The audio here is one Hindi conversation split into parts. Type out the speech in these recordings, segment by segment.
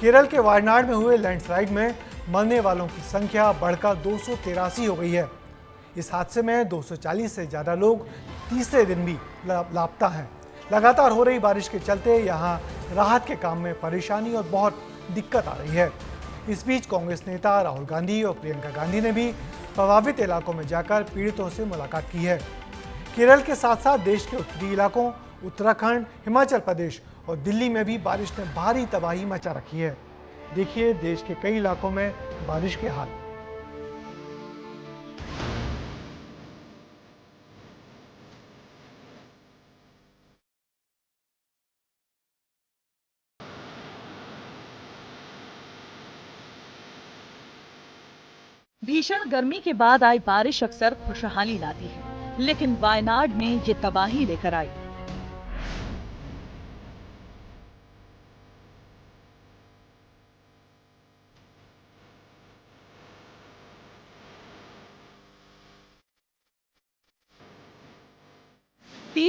केरल के वायनाड में हुए लैंडस्लाइड में मरने वालों की संख्या बढ़कर 283 हो गई है। इस हादसे में 240 से ज़्यादा लोग तीसरे दिन भी लापता हैं। लगातार हो रही बारिश के चलते यहाँ राहत के काम में परेशानी और बहुत दिक्कत आ रही है। इस बीच कांग्रेस नेता राहुल गांधी और प्रियंका गांधी ने भी प्रभावित इलाकों में जाकर पीड़ितों से मुलाकात की है। केरल के साथ साथ देश के उत्तरी इलाकों उत्तराखंड, हिमाचल प्रदेश और दिल्ली में भी बारिश ने भारी तबाही मचा रखी है। देखिए देश के कई इलाकों में बारिश के हाल। भीषण गर्मी के बाद आई बारिश अक्सर खुशहाली लाती है, लेकिन वायनाड में ये तबाही लेकर आई।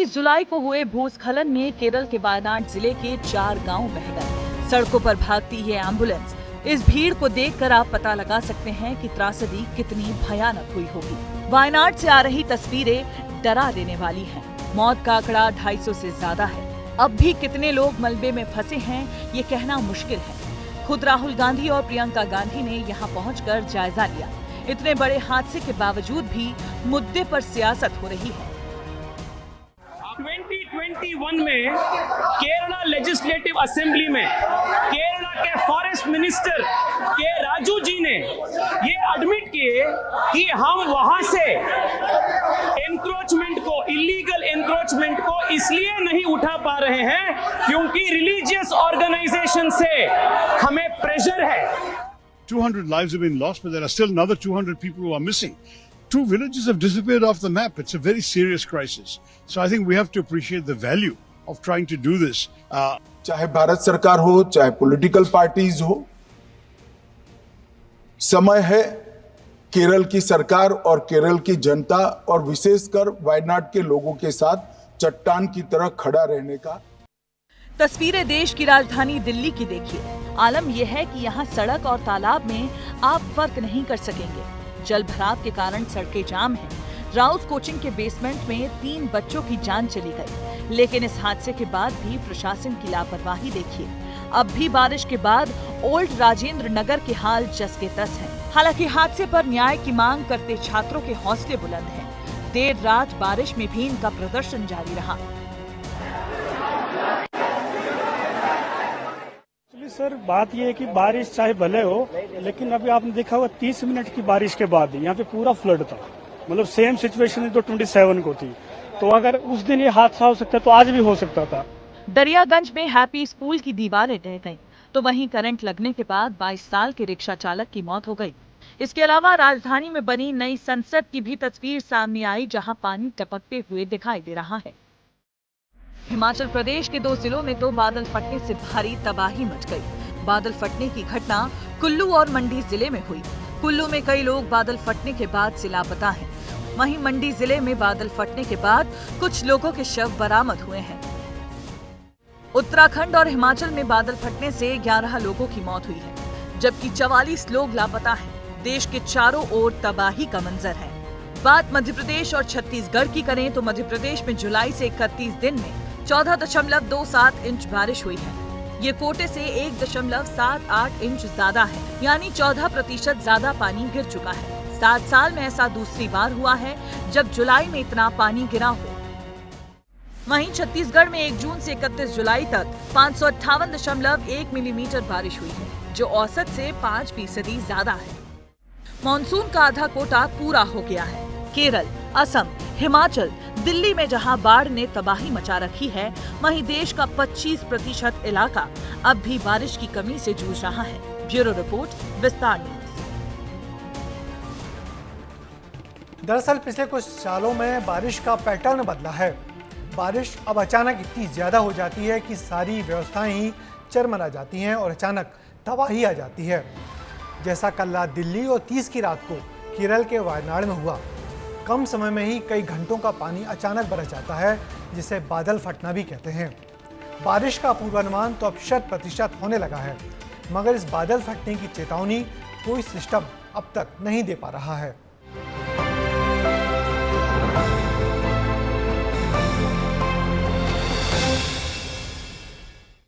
जुलाई को हुए भूस्खलन में केरल के वायनाड जिले के 4 गांव बह गए। सड़कों पर भागती है एम्बुलेंस। इस भीड़ को देखकर आप पता लगा सकते हैं कि त्रासदी कितनी भयानक हुई होगी। वायनाड से आ रही तस्वीरें डरा देने वाली हैं। मौत का आंकड़ा 250 से ज्यादा है। अब भी कितने लोग मलबे में फंसे हैं ये कहना मुश्किल है। खुद राहुल गांधी और प्रियंका गांधी ने यहाँ पहुंचकर जायजा लिया। इतने बड़े हादसे के बावजूद भी मुद्दे पर सियासत हो रही है। 2021 में केरला लेजिस्लेटिव असेंबली में केरला के फॉरेस्ट मिनिस्टर के राजू जी ने ये एडमिट किए कि हम वहां से एनक्रोचमेंट को, इलीगल एनक्रोचमेंट को इसलिए नहीं उठा पा रहे हैं क्योंकि रिलीजियस ऑर्गेनाइजेशन से हमें प्रेशर है। 200 lives have been lost, but there are still another 200 people who are missing. 2 villages have disappeared off the map. It's a very serious crisis. So I think we have to appreciate the value of trying to do this. चाहे भारत सरकार हो, चाहे पॉलिटिकल पार्टीज हो, समय है केरल की सरकार और केरल की जनता और विशेषकर वायनाड के लोगों के साथ चट्टान की तरह खड़ा रहने का। तस्वीरें देश की राजधानी दिल्ली की देखिए। आलम यह है कि यहाँ सड़क और तालाब में आप फर्क नहीं कर सकेंगे। जल भराव के कारण सड़कें जाम हैं। राउस कोचिंग के बेसमेंट में 3 बच्चों की जान चली गई। लेकिन इस हादसे के बाद भी प्रशासन की लापरवाही देखिए। अब भी बारिश के बाद ओल्ड राजेंद्र नगर के हाल जस के तस है। हालांकि हादसे पर न्याय की मांग करते छात्रों के हौसले बुलंद हैं। देर रात बारिश में भी इनका प्रदर्शन जारी रहा। सर बात यह है कि बारिश चाहे भले हो, लेकिन अभी आपने देखा होगा 30 मिनट की बारिश के बाद यहाँ पे पूरा फ्लड था। मतलब सेम सिचुएशन तो 27 को थी। तो अगर उस दिन ये हादसा हो सकता तो आज भी हो सकता था। दरियागंज में हैप्पी स्कूल की दीवारें ढह गईं, तो वहीं करंट लगने के बाद 22 साल के रिक्शा चालक की मौत हो गई। इसके अलावा राजधानी में बनी नई संसद की भी तस्वीर सामने आई, जहां पानी टपकते हुए दिखाई दे रहा है। हिमाचल प्रदेश के 2 जिलों में तो बादल फटने से भारी तबाही मच गई। बादल फटने की घटना कुल्लू और मंडी जिले में हुई। कुल्लू में कई लोग बादल फटने के बाद से लापता हैं। वहीं मंडी जिले में बादल फटने के बाद कुछ लोगों के शव बरामद हुए हैं। उत्तराखंड और हिमाचल में बादल फटने से 11 लोगों की मौत हुई है, जबकि 44 लोग लापता हैं। देश के चारों ओर तबाही का मंजर है। बात मध्य प्रदेश और छत्तीसगढ़ की करें तो मध्य प्रदेश में जुलाई से 31 दिन में 14.27 इंच बारिश हुई है। ये कोटे से 1.78 इंच ज्यादा है, यानी 14% ज्यादा पानी गिर चुका है। 7 साल में ऐसा दूसरी बार हुआ है जब जुलाई में इतना पानी गिरा हो। वहीं छत्तीसगढ़ में 1 जून से 31 जुलाई तक 558.1 मिलीमीटर बारिश हुई है, जो औसत से 5% ज्यादा है। मानसून का आधा कोटा पूरा हो गया है। केरल, असम, हिमाचल, दिल्ली में जहां बाढ़ ने तबाही मचा रखी है, वहीं देश का 25% इलाका अब भी बारिश की कमी से जूझ रहा है। ब्यूरो रिपोर्ट, विस्तार न्यूज। दरअसल पिछले कुछ सालों में बारिश का पैटर्न बदला है। बारिश अब अचानक इतनी ज्यादा हो जाती है कि सारी व्यवस्थाएं ही चरमरा जाती हैं और अचानक तबाही आ जाती है, जैसा कल रात दिल्ली और 30 की रात को केरल के वायनाड में हुआ। कम समय में ही कई घंटों का पानी अचानक बरस जाता है, जिसे बादल फटना भी कहते हैं। बारिश का पूर्वानुमान तो अब 100% होने लगा है। मगर इस बादल फटने की चेतावनी कोई सिस्टम अब तक नहीं दे पा रहा है।